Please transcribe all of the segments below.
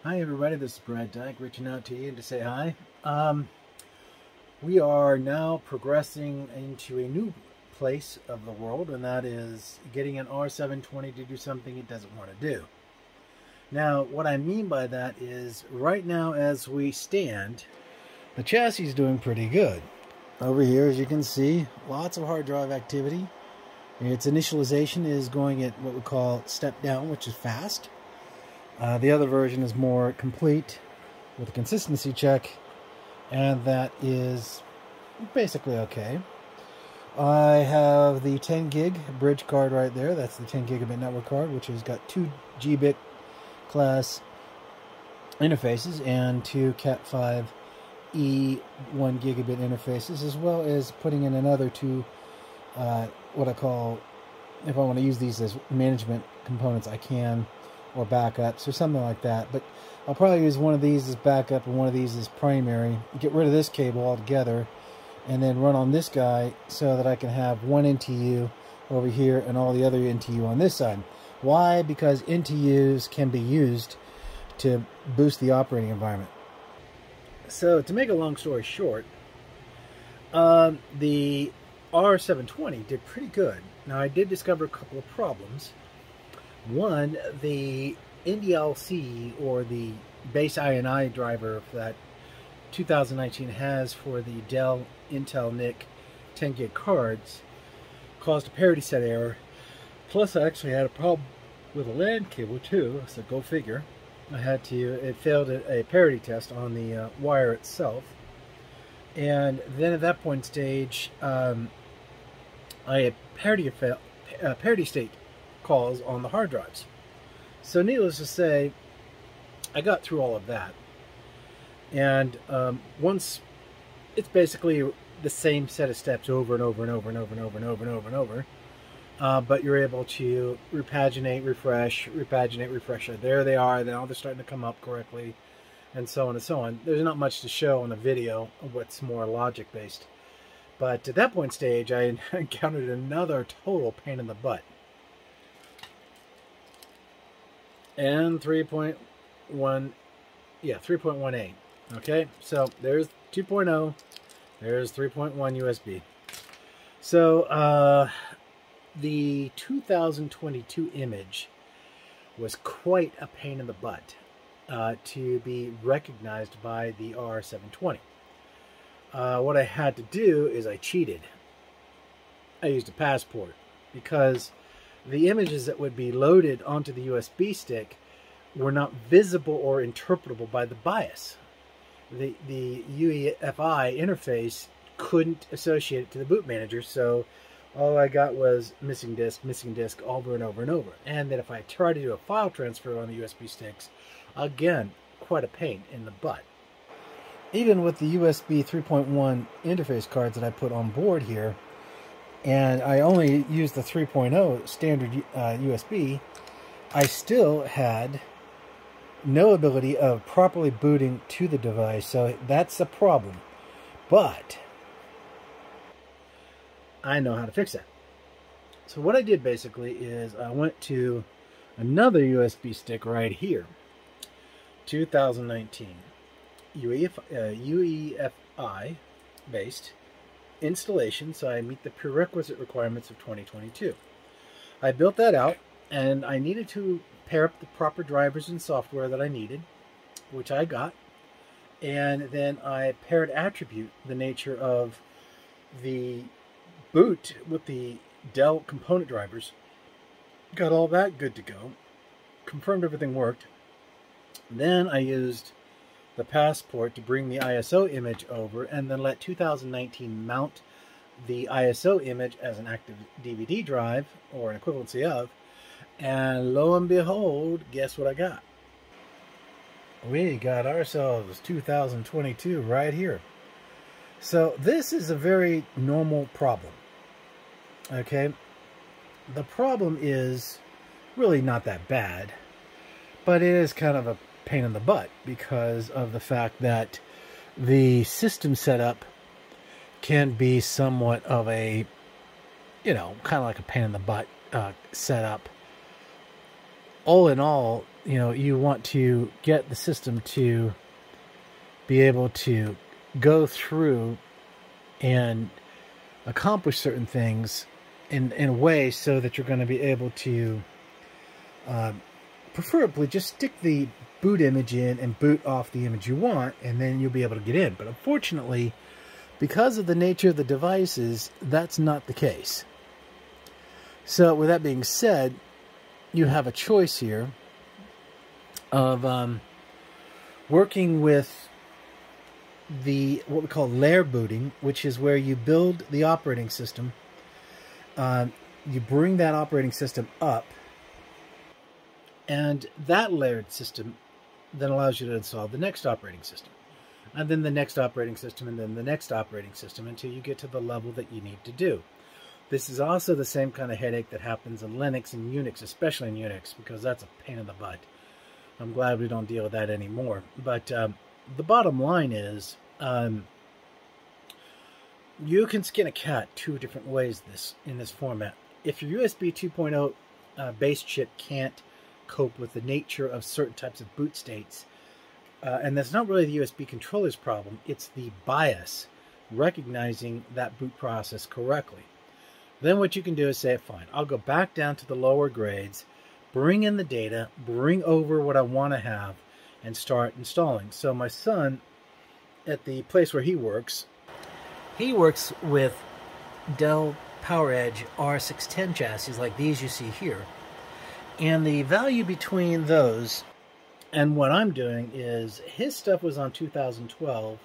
Hi everybody, this is Brad Dyke reaching out to you to say hi. We are now progressing into a new place of the world, and that is getting an R720 to do something it doesn't want to do. Now, what I mean by that is right now as we stand, the chassis is doing pretty good. Over here, as you can see, lots of hard drive activity. Its initialization is going at what we call step down, which is fast. The other version is more complete with a consistency check, and that is basically okay. I have the 10 gig bridge card right there. That's the 10 gigabit network card, which has got 2 Gbit class interfaces and 2 Cat5e 1 gigabit interfaces, as well as putting in another 2 what I call, if I want to use these as management components, I can, or backups or something like that. But I'll probably use one of these as backup and one of these as primary. Get rid of this cable altogether and then run on this guy so that I can have one NTU over here and all the other NTU on this side. Why? Because NTUs can be used to boost the operating environment. So to make a long story short, the R720 did pretty good. Now I did discover a couple of problems. One, the NDLC, or the base INI driver that 2019 has for the Dell Intel NIC 10 gig cards, caused a parity set error. Plus I actually had a problem with a LAN cable too, so go figure. It failed a parity test on the wire itself. And then at that point stage, I had parity state calls on the hard drives. So needless to say, I got through all of that. And once it's basically the same set of steps over and over and over and over and over and over and over and over. But you're able to repaginate, refresh, repaginate, refresh. There they are. Now they're starting to come up correctly, and so on and so on. There's not much to show on the video of what's more logic based. But at that point stage, I encountered another total pain in the butt. And 3.1, yeah, 3.18. Okay, so there's 2.0, there's 3.1 USB. So the 2022 image was quite a pain in the butt to be recognized by the R720. What I had to do is I cheated. I used a passport because the images that would be loaded onto the USB stick were not visible or interpretable by the BIOS. The UEFI interface couldn't associate it to the boot manager, so all I got was missing disk over and over and over. And then if I tried to do a file transfer on the USB sticks, again, quite a pain in the butt. Even with the USB 3.1 interface cards that I put on board here, and I only used the 3.0 standard USB, I still had no ability of properly booting to the device, so that's a problem. But I know how to fix that. So what I did basically is I went to another USB stick right here, 2019, UEFI based installation, so I meet the prerequisite requirements of 2022. I built that out, and I needed to pair up the proper drivers and software that I needed, which I got, and then I paired attribute the nature of the boot with the Dell component drivers, got all that good to go, confirmed everything worked. Then I used the passport to bring the ISO image over, and then let 2019 mount the ISO image as an active DVD drive, or an equivalency of, and lo and behold, guess what I got? We got ourselves 2022 right here. So this is a very normal problem. Okay, the problem is really not that bad, but it is kind of a pain in the butt because of the fact that the system setup can be somewhat of a, kind of like a pain in the butt setup. All in all, you want to get the system to be able to go through and accomplish certain things in a way so that you're going to be able to preferably just stick the boot image in and boot off the image you want, and then you'll be able to get in. But unfortunately, because of the nature of the devices, that's not the case. So with that being said, you have a choice here of working with what we call layer booting, which is where you build the operating system. You bring that operating system up, and that layered system then allows you to install the next operating system, and then the next operating system, and then the next operating system, until you get to the level that you need to do. This is also the same kind of headache that happens in Linux and Unix, especially in Unix, because that's a pain in the butt. I'm glad we don't deal with that anymore. But the bottom line is, you can skin a cat two different ways in this format. If your USB 2.0 base chip can't cope with the nature of certain types of boot states, and that's not really the USB controller's problem, it's the BIOS recognizing that boot process correctly. Then what you can do is say, fine, I'll go back down to the lower grades, bring in the data, bring over what I want to have, and start installing. So my son, at the place where he works with Dell PowerEdge R610 chassis like these you see here. And the value between those and what I'm doing is, his stuff was on 2012.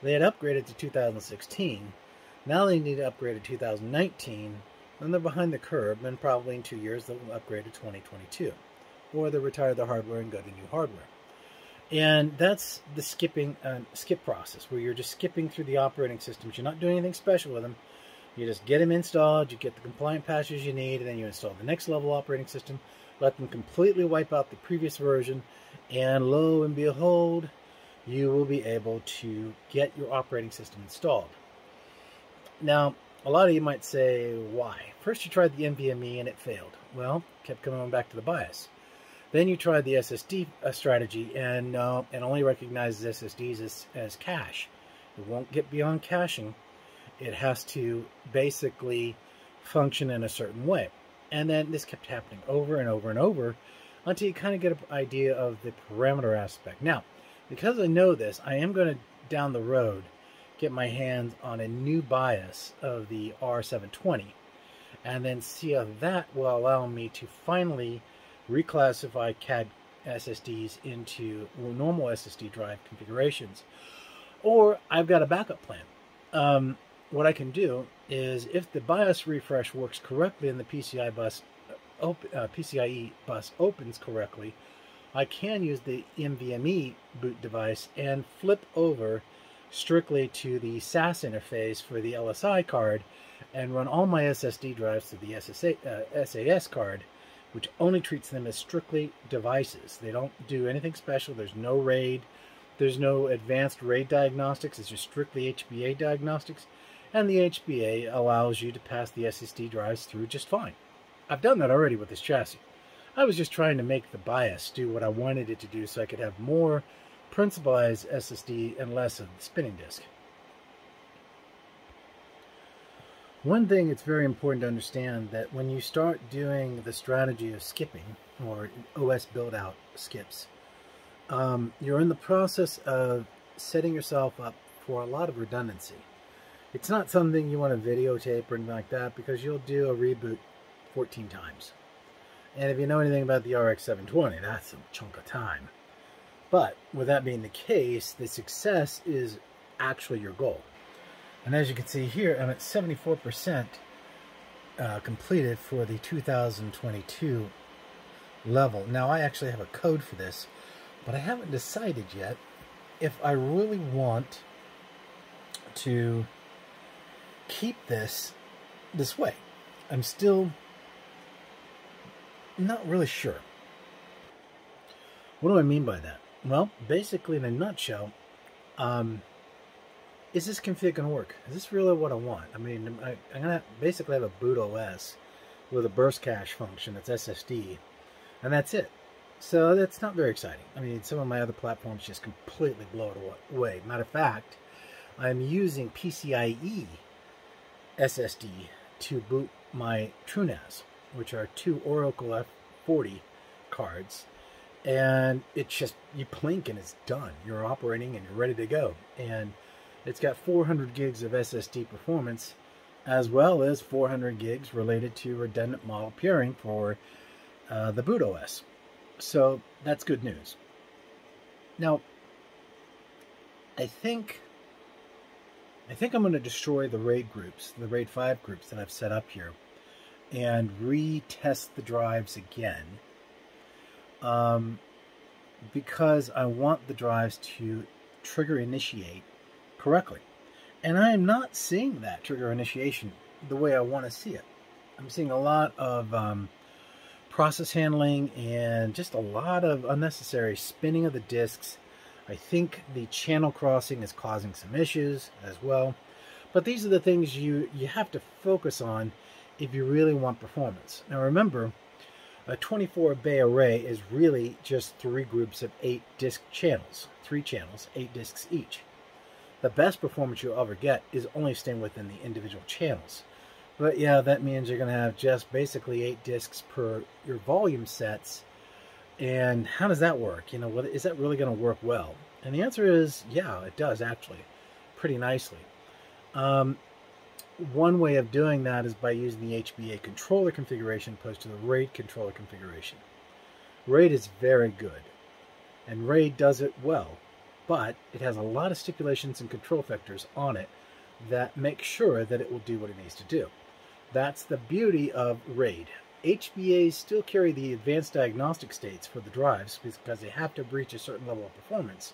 They had upgraded to 2016. Now they need to upgrade to 2019. And they're behind the curve, and probably in 2 years they'll upgrade to 2022. Or they'll retire the hardware and go to new hardware. And that's the skip process, where you're just skipping through the operating systems. You're not doing anything special with them. You just get them installed, you get the compliant patches you need, and then you install the next level operating system, let them completely wipe out the previous version, and lo and behold, you will be able to get your operating system installed. Now, a lot of you might say, why? First you tried the NVMe and it failed. Well, kept coming back to the BIOS. Then you tried the SSD strategy, and it only recognizes SSDs as cache. It won't get beyond caching. It has to basically function in a certain way. And then this kept happening over and over and over until you kind of get an idea of the parameter aspect. Now, because I know this, I am going to, down the road, get my hands on a new BIOS of the R720, and then see how that will allow me to finally reclassify CAD SSDs into normal SSD drive configurations. Or I've got a backup plan. What I can do is, if the BIOS refresh works correctly and the PCIe bus opens correctly, I can use the NVMe boot device and flip over strictly to the SAS interface for the LSI card and run all my SSD drives to the SAS card, which only treats them as strictly devices. They don't do anything special. There's no RAID. There's no advanced RAID diagnostics. It's just strictly HBA diagnostics. And the HBA allows you to pass the SSD drives through just fine. I've done that already with this chassis. I was just trying to make the BIOS do what I wanted it to do so I could have more principalized SSD and less of the spinning disk. One thing it's very important to understand, that when you start doing the strategy of skipping, or OS build-out skips, you're in the process of setting yourself up for a lot of redundancy. It's not something you want to videotape or anything like that, because you'll do a reboot 14 times. And if you know anything about the RX 720, that's a chunk of time. But with that being the case, the success is actually your goal. And as you can see here, I'm at 74% completed for the 2022 level. Now, I actually have a code for this, but I haven't decided yet if I really want to keep this way. I'm still not really sure. What do I mean by that? Well, basically, in a nutshell, is this config going to work? Is this really what I want? I mean, I'm going to basically have a boot OS with a burst cache function that's SSD, and that's it. So that's not very exciting. I mean, some of my other platforms just completely blow it away. Matter of fact, I'm using PCIe SSD to boot my TrueNAS, which are two Oracle F40 cards. And it's just, you blink and it's done. You're operating and you're ready to go. And it's got 400 gigs of SSD performance, as well as 400 gigs related to redundant model peering for the boot OS. So that's good news. Now, I think I'm going to destroy the RAID groups, the RAID 5 groups that I've set up here, and retest the drives again, because I want the drives to trigger initiate correctly. And I am not seeing that trigger initiation the way I want to see it. I'm seeing a lot of process handling and just a lot of unnecessary spinning of the disks. I think the channel crossing is causing some issues as well. But these are the things you have to focus on if you really want performance. Now remember, a 24-bay array is really just 3 groups of 8 disk channels. 3 channels, 8 disks each. The best performance you'll ever get is only staying within the individual channels. But yeah, that means you're going to have just basically 8 disks per your volume sets. And how does that work? You know, is that really going to work well? And the answer is, yeah, it does actually, pretty nicely. One way of doing that is by using the HBA controller configuration opposed to the RAID controller configuration. RAID is very good, and RAID does it well, but it has a lot of stipulations and control vectors on it that make sure that it will do what it needs to do. That's the beauty of RAID. HBAs still carry the advanced diagnostic states for the drives because they have to reach a certain level of performance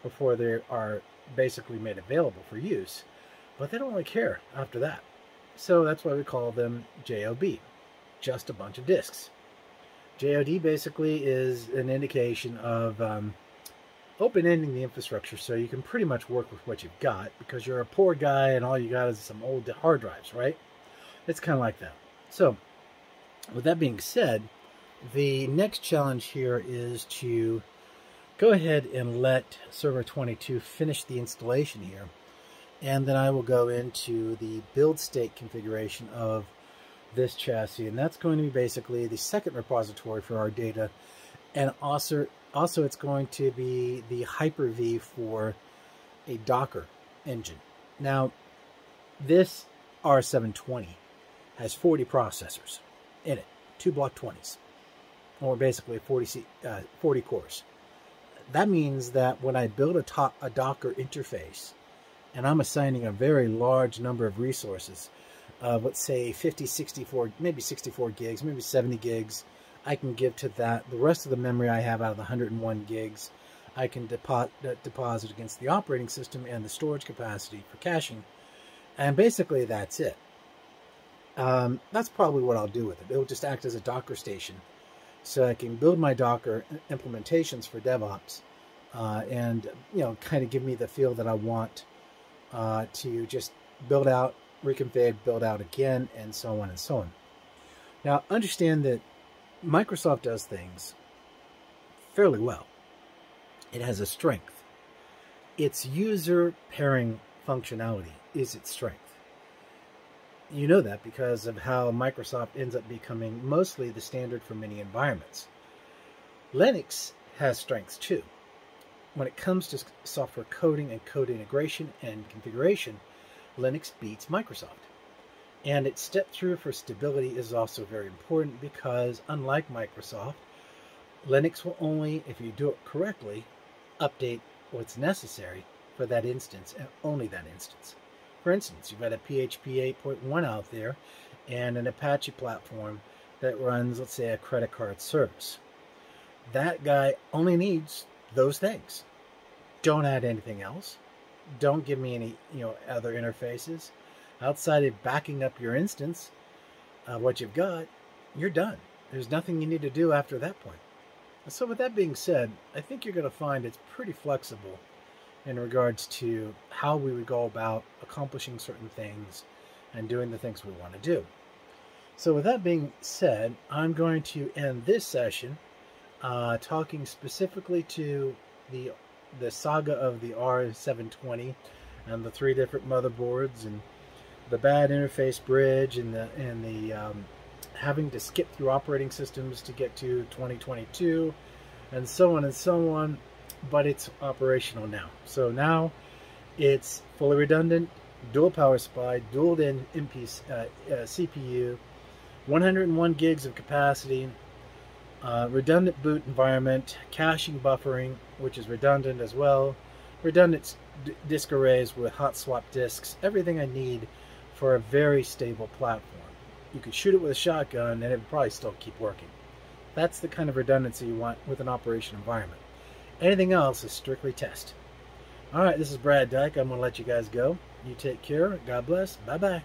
before they are basically made available for use. But they don't really care after that. So that's why we call them JOB, just a bunch of disks. JOD basically is an indication of open-ending the infrastructure so you can pretty much work with what you've got, because you're a poor guy and all you got is some old hard drives, right? It's kind of like that. So, with that being said, the next challenge here is to go ahead and let Server 22 finish the installation here. And then I will go into the build state configuration of this chassis. And that's going to be basically the second repository for our data. And also it's going to be the Hyper-V for a Docker engine. Now, this R720 has 40 processors in it, 2 block 20s, or basically 40 cores. That means that when I build a Docker interface, and I'm assigning a very large number of resources, let's say 50, 64, maybe 64 gigs, maybe 70 gigs, I can give to that. The rest of the memory I have out of the 101 gigs, I can deposit against the operating system and the storage capacity for caching. And basically that's it. That's probably what I'll do with it. It'll just act as a Docker station, so I can build my Docker implementations for DevOps, and kind of give me the feel that I want to just build out, reconfig, build out again, and so on and so on. Now, understand that Microsoft does things fairly well. It has a strength. Its user pairing functionality is its strength. You know that because of how Microsoft ends up becoming mostly the standard for many environments. Linux has strengths too. When it comes to software coding and code integration and configuration, Linux beats Microsoft. And its step through for stability is also very important because, unlike Microsoft, Linux will only, if you do it correctly, update what's necessary for that instance and only that instance. For instance, you've got a PHP 8.1 out there and an Apache platform that runs, let's say, a credit card service. That guy only needs those things. Don't add anything else. Don't give me any, other interfaces. Outside of backing up your instance, what you've got, you're done. There's nothing you need to do after that point. So with that being said, I think you're going to find it's pretty flexible in regards to how we would go about accomplishing certain things and doing the things we want to do. So with that being said, I'm going to end this session talking specifically to the saga of the R720 and the 3 different motherboards and the bad interface bridge and the having to skip through operating systems to get to 2022 and so on and so on. But it's operational now. So now it's fully redundant, dual power supply, dual in CPU, 101 gigs of capacity, redundant boot environment, caching buffering, which is redundant as well, redundant disk arrays with hot swap disks, everything I need for a very stable platform. You could shoot it with a shotgun and it would probably still keep working. That's the kind of redundancy you want with an operation environment. Anything else is strictly test. Alright, this is Brad Dyke. I'm going to let you guys go. You take care. God bless. Bye-bye.